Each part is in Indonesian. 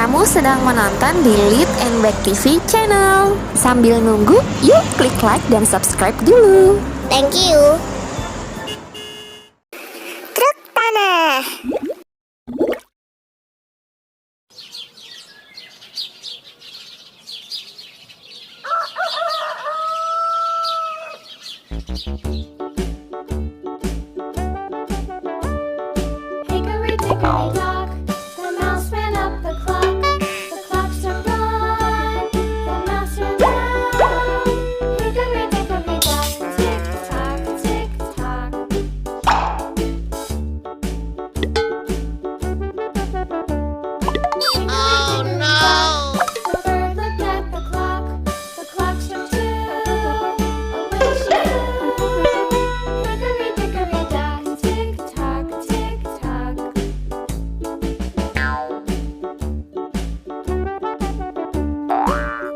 Kamu sedang menonton di Lead and Back TV channel. Sambil nunggu, yuk klik like dan subscribe dulu. Thank you. Truk Tanah. Hickory dickory dock, the mouse ran up the clock. The clock struck one, the mouse ran down. Hickory dickory dock, tick tock, tick tock. Oh no! The bird looked at the clock struck two. Away she flew. Hickory dickory dock, tick tock, tick tock.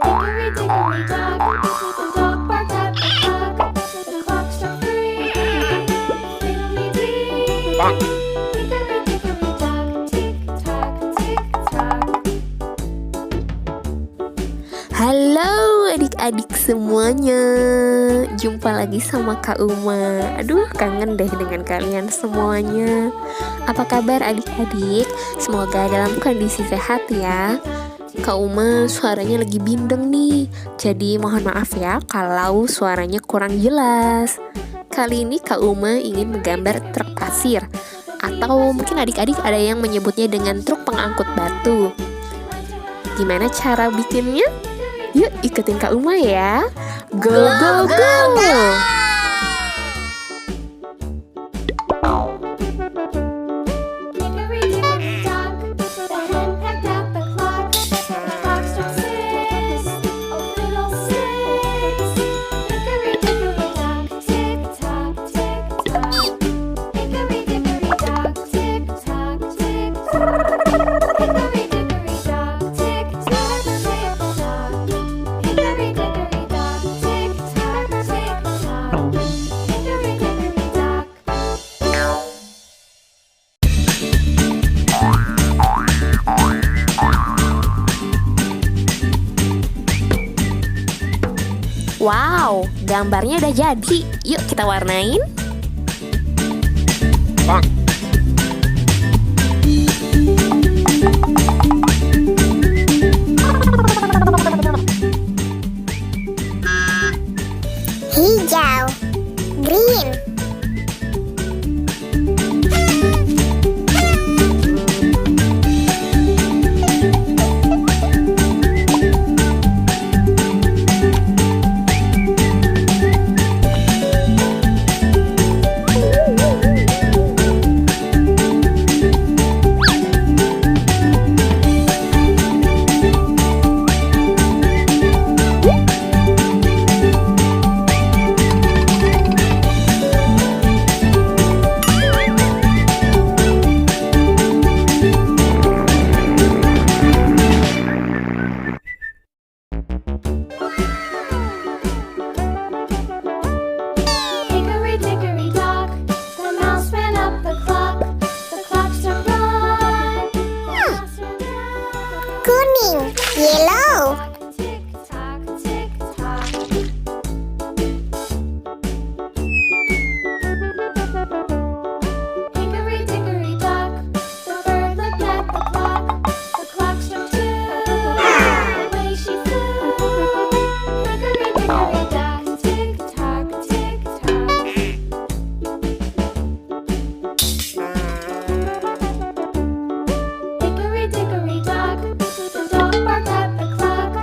Hickory dickory dock, the dog barked at the clock struck three. Fiddly-dee. Hickory dickory dock, tick tock, tick tock. Halo adik-adik semuanya. Jumpa lagi sama Kak Uma. Aduh, kangen deh dengan kalian semuanya. Apa kabar adik-adik? Semoga dalam kondisi sehat ya. Kak Uma suaranya lagi bindeng nih. Jadi mohon maaf ya kalau suaranya kurang jelas. Kali ini Kak Uma ingin menggambar truk pasir, atau mungkin adik-adik ada yang menyebutnya dengan truk pengangkut batu. Gimana cara bikinnya? Yuk ikutin Kak Uma ya. Go go go. Hickory dickory dock, the hen pecked at the clock. The clock struck six, oh fiddlesticks. Hickory dickory dock, tick tock, tick tock. Hickory dickory dock, tick tock, tick tock. Hickory dickory dock, tick tock, tick tock. Hickory dickory dock, tick tock, tick tock. Hickory dickory dock. Wow, gambarnya udah jadi. Yuk kita warnain. Hijau. Green. Hickory dickory dock, the mouse ran up the clock. The clock struck one, the mouse ran down. Kuning. Yellow. Tick tock, tick tock. Hickory dickory dock, the bird looked at the clock struck two. Away she flew. Hickory dickory dock, tick tock, tick tock. Hickory dickory dock, the dog barked at the clock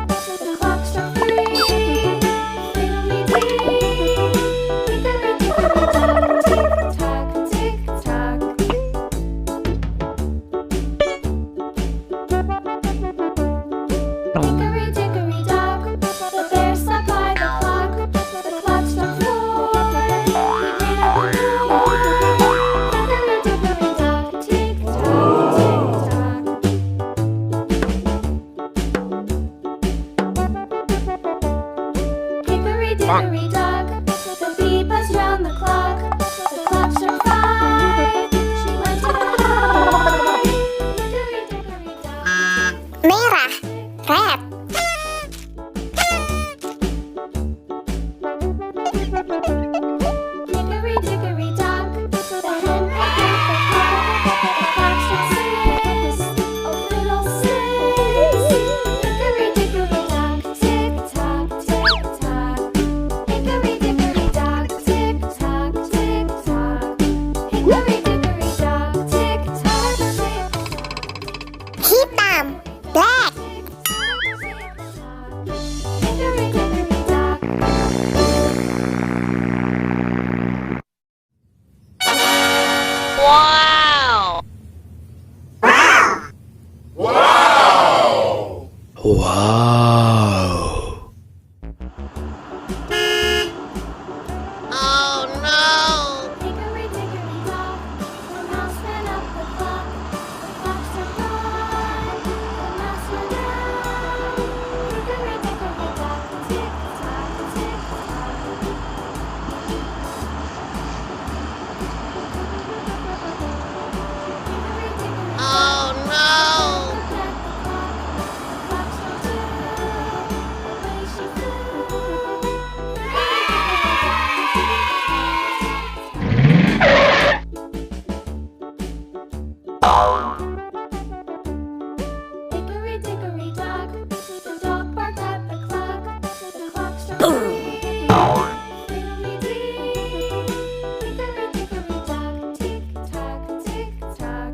Hitam. Black. Hickory dickory dock. Hickory dickory dock. The mouse ran up the clock. The clock struck one. The mouse went down. Hickory dickory dock. Tick tock, tick tock. Hickory dickory dock. Looked at the clock. The clock struck two. Away she flew. Hickory dickory dock. The dog barked at the clock. The clock struck three. Fiddly-dee. Hickory dickory dock. Tick tock, tick tock.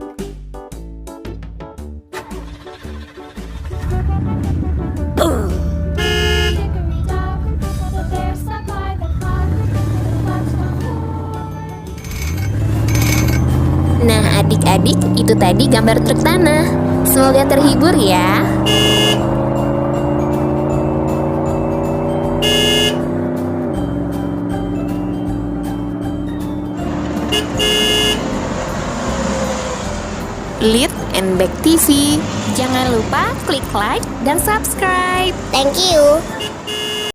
Hickory dock. The bear sat by the clock. The clock struck four. Nah, adik-adik, itu tadi gambar truk tanah. Semoga terhibur ya. Lead and Back TV. Jangan lupa klik like dan subscribe. Thank you.